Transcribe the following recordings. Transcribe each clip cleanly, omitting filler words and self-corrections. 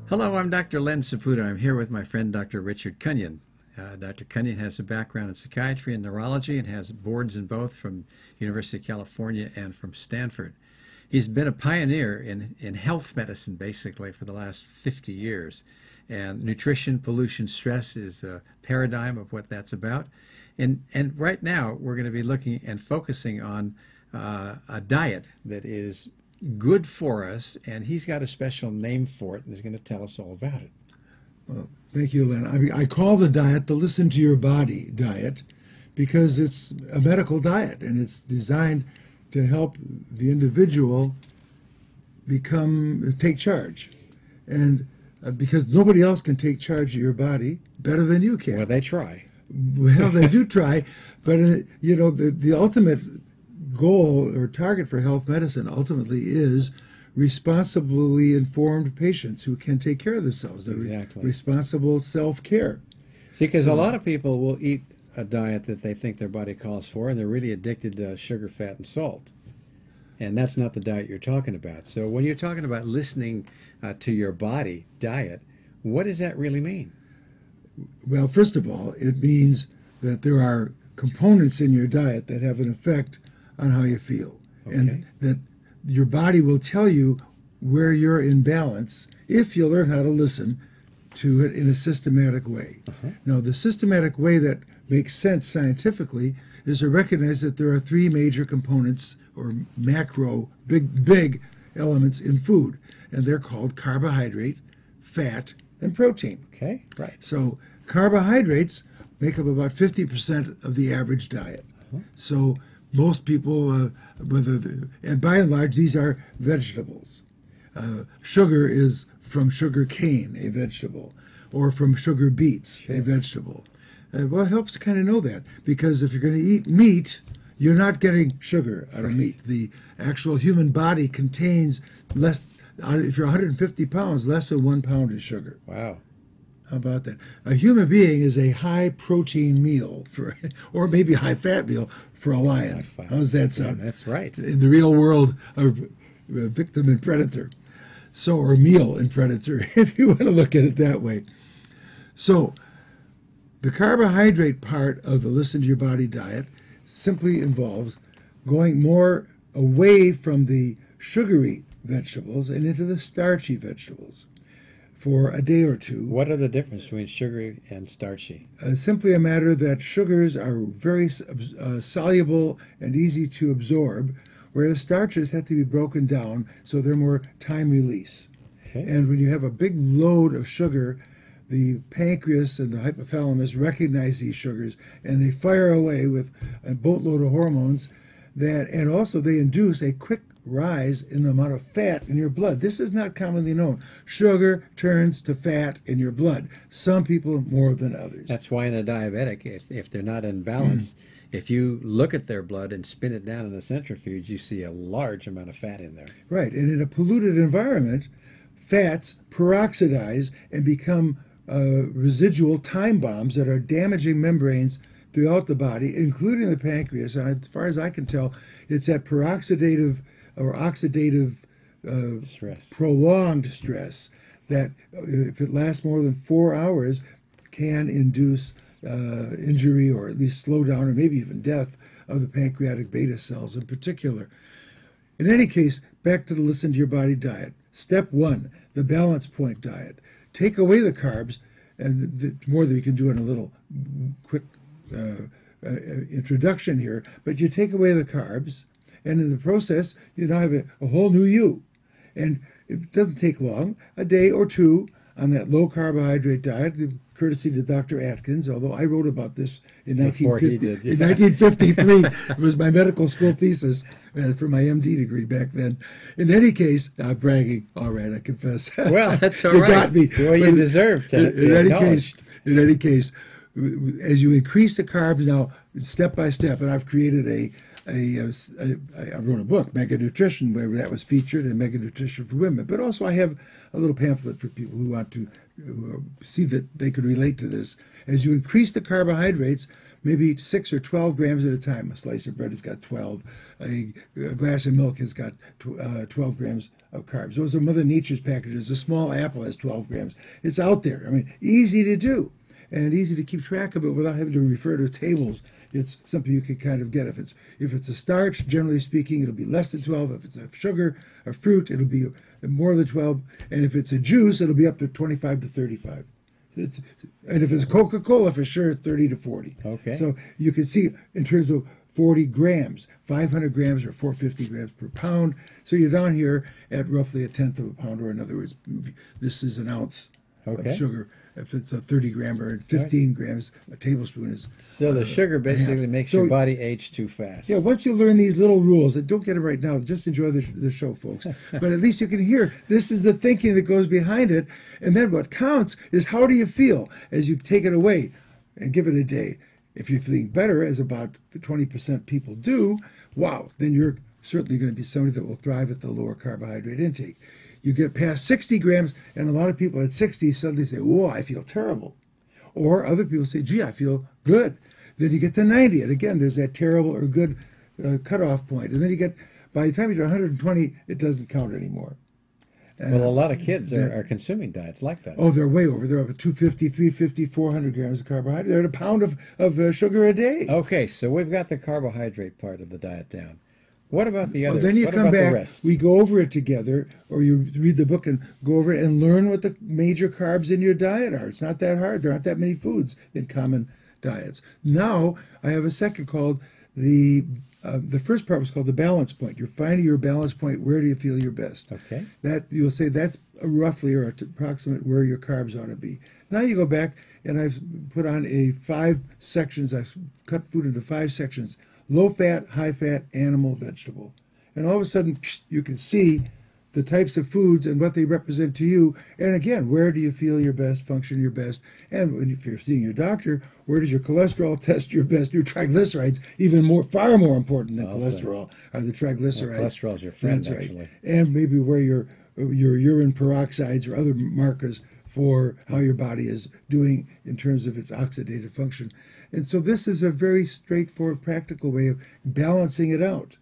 Hello, I'm Dr. Len Saputo. I'm here with my friend Dr. Richard Kunin. Dr. Kunin has a background in psychiatry and neurology and has boards in both from University of California and from Stanford. He's been a pioneer in health medicine basically for the last 50 years. And nutrition, pollution, stress is a paradigm of what that's about. And right now we're going to be looking and focusing on a diet that is good for us, and he's got a special name for it, and he's going to tell us all about it. Well, thank you, Len. I call the diet the Listen to Your Body diet because it's a medical diet, and it's designed to help the individual take charge. And because nobody else can take charge of your body better than you can. Well, they try. Well, they do try, but you know, the ultimate goal or target for health medicine ultimately is responsibly informed patients who can take care of themselves. Exactly. Responsible self-care. See, because a lot of people will eat a diet that they think their body calls for, and they're really addicted to sugar, fat, and salt. And that's not the diet you're talking about. So when you're talking about listening to your body diet, what does that really mean? Well, first of all, it means that there are components in your diet that have an effect on how you feel. Okay. And that your body will tell you where you're in balance if you learn how to listen to it in a systematic way. Now, the systematic way that makes sense scientifically is to recognize that there are three major components or macro, big elements in food, and they're called carbohydrate, fat, and protein. Okay, right. So carbohydrates make up about 50% of the average diet. So most people, and by and large, these are vegetables. Sugar is from sugar cane, a vegetable, or from sugar beets, a vegetable. Well, it helps to kind of know that, because if you're going to eat meat, you're not getting sugar out of meat. The actual human body contains less, if you're 150 pounds, less than 1 pound of sugar. Wow. How about that? A human being is a high-protein meal, or maybe a high-fat meal for a lion. How's that sound? Yeah, that's right. In the real world, a victim and predator. Or meal and predator, if you want to look at it that way. So the carbohydrate part of the Listen to Your Body diet simply involves going more away from the sugary vegetables and into the starchy vegetables for a day or two. What are the difference between sugary and starchy? Simply a matter that sugars are very soluble and easy to absorb, whereas starches have to be broken down so they're more time release. Okay. And when you have a big load of sugar, the pancreas and the hypothalamus recognize these sugars, and they fire away with a boatload of hormones and also they induce a quick rise in the amount of fat in your blood. This is not commonly known. Sugar turns to fat in your blood. Some people more than others. That's why in a diabetic, if they're not in balance, if you look at their blood and spin it down in a centrifuge, you see a large amount of fat in there. Right, and in a polluted environment, fats peroxidize and become residual time bombs that are damaging membranes throughout the body, including the pancreas. And as far as I can tell, it's that peroxidative or oxidative stress, prolonged stress, that if it lasts more than 4 hours, can induce injury or at least slow down or maybe even death of the pancreatic beta cells in particular. In any case, back to the Listen to Your Body diet. Step 1, the balance point diet. Take away the carbs, and more than you can do in a little quick introduction here, but you take away the carbs, and in the process, you now have a whole new you. And it doesn't take long, a day or two on that low carbohydrate diet, courtesy to Dr. Atkins, although I wrote about this in 1950, in 1953. It was my medical school thesis for my MD degree back then. In any case, I'm bragging. All right, I confess. Well, that's all you right. got me. Well, you deserve to be acknowledged. In any case, as you increase the carbs now, step by step, and I've created I wrote a book, Mega Nutrition, where that was featured, and Mega Nutrition for Women. But also I have a little pamphlet for people who want to see that they could relate to this. As you increase the carbohydrates, maybe 6 or 12 grams at a time. A slice of bread has got 12. A glass of milk has got 12 grams of carbs. Those are Mother Nature's packages. A small apple has 12 grams. It's out there. I mean, easy to do and easy to keep track of it without having to refer to tables. It's something you can kind of get. If it's a starch, generally speaking, it'll be less than 12. If it's a sugar, a fruit, it'll be more than 12. And if it's a juice, it'll be up to 25 to 35. And if it's Coca-Cola, for sure, 30 to 40. Okay. So you can see in terms of 40 grams, 500 grams or 450 grams per pound. So you're down here at roughly a tenth of a pound, or in other words, this is an ounce of sugar. If it's a 30 gram or 15 grams, a tablespoon is. So the sugar basically makes your body age too fast. Yeah, once you learn these little rules, and don't get it right now, just enjoy the show, folks. But at least you can hear this is the thinking that goes behind it. And then what counts is how do you feel as you take it away and give it a day. If you're feeling better, as about 20% people do, wow, then you're certainly going to be somebody that will thrive at the lower carbohydrate intake. You get past 60 grams, and a lot of people at 60 suddenly say, whoa, I feel terrible. Or other people say, gee, I feel good. Then you get to 90, and again, there's that terrible or good cutoff point. And then you get, by the time you're 120, it doesn't count anymore. Well, a lot of kids are consuming diets like that. Oh, they're way over. They're up at 250, 350, 400 grams of carbohydrate. They're at a pound of sugar a day. Okay, so we've got the carbohydrate part of the diet down. What about the other? Well, then you come back, we go over it together, or you read the book and go over it and learn what the major carbs in your diet are. It's not that hard. There aren't that many foods in common diets. Now, I have a second called the first part was called the balance point. You're finding your balance point. Where do you feel your best? Okay. That you'll say that's roughly or approximate where your carbs ought to be. Now you go back, and I've put on 5 sections. I've cut food into 5 sections. Low fat, high fat, animal, vegetable. And all of a sudden, you can see the types of foods and what they represent to you. And again, where do you feel your best, function your best? And if you're seeing your doctor, where does your cholesterol test your best? Your triglycerides, far more important than cholesterol, are the triglycerides. Well, cholesterol is your friend, That's right. Actually. And maybe where your urine peroxides or other markers for how your body is doing in terms of its oxidative function. And so this is a very straightforward, practical way of balancing it out.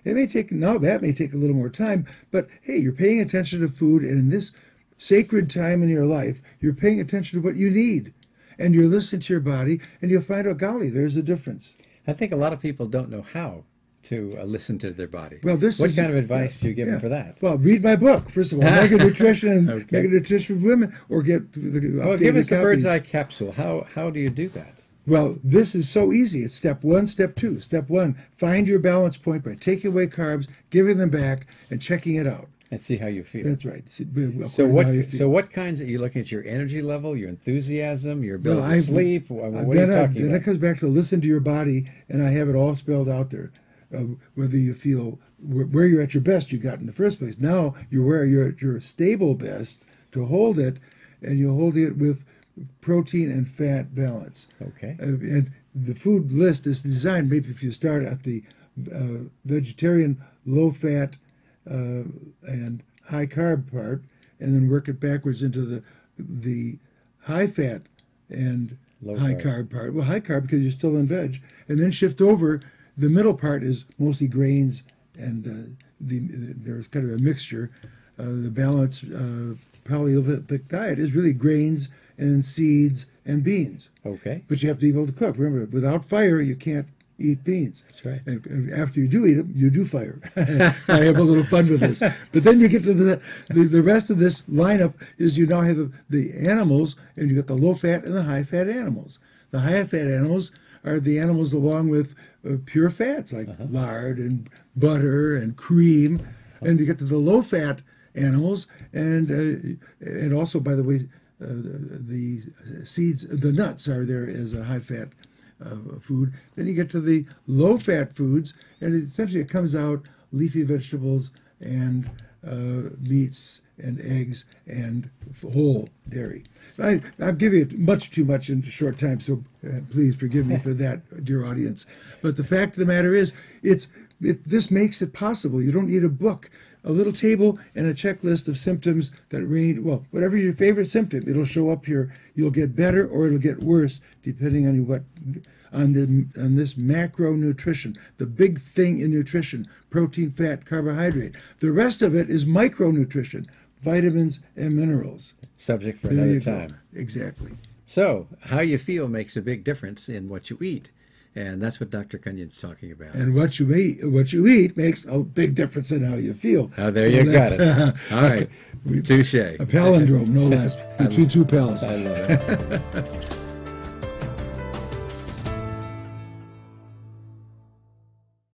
It may take, that may take a little more time, but hey, you're paying attention to food, and in this sacred time in your life, you're paying attention to what you need. And you're listening to your body, and you'll find out, golly, there's a difference. I think a lot of people don't know how to listen to their body. Well, what kind of advice do you give them for that? Well, read my book, first of all, Mega Nutrition and Mega Nutrition for Women, or get the give us a bird's copies. eye capsule. How do you do that? Well, this is so easy. It's step 1, step 2. Step 1, find your balance point by taking away carbs, giving them back, and checking it out. And see how you feel. That's right. So what kinds are you looking at? Your energy level, your enthusiasm, your ability to sleep? What are you talking about? Then it comes back to listen to your body, and I have it all spelled out there. Whether you feel where you're at your best, you got in the first place. Now you're where you're at your stable best to hold it, and you're holding it with protein and fat balance. Okay. And the food list is designed, maybe if you start at the vegetarian, low fat, and high carb part, and then work it backwards into the high fat and high carb part. Well, high carb because you're still in veg, and then shift over. The middle part is mostly grains, and there's kind of a mixture. The balanced Paleolithic diet is really grains and seeds and beans. Okay. But you have to be able to cook. Remember, without fire, you can't eat beans. That's right. And after you do eat them, you do fire. I have a little fun with this. But then you get to the rest of this lineup is you now have the animals, and you got the low-fat and the high-fat animals. The high-fat animals are the animals along with pure fats like lard and butter and cream. And you get to the low-fat animals, and also, by the way, the seeds, the nuts are there as a high-fat food. Then you get to the low-fat foods, and essentially it comes out leafy vegetables and meats and eggs and whole dairy. I've given it much too much in a short time, so please forgive me for that, dear audience. But the fact of the matter is, this makes it possible. You don't need a book. A little table and a checklist of symptoms that range, well, whatever your favorite symptom, it'll show up here. You'll get better or it'll get worse, depending on this macronutrition, the big thing in nutrition: protein, fat, carbohydrate. The rest of it is micronutrition, vitamins and minerals. Subject for another time. Exactly. So, how you feel makes a big difference in what you eat. And that's what Dr. Kunin's talking about. And what you eat makes a big difference in how you feel. Oh, there you got it. All right. Touche. A palindrome, no less, between two pals. I love it.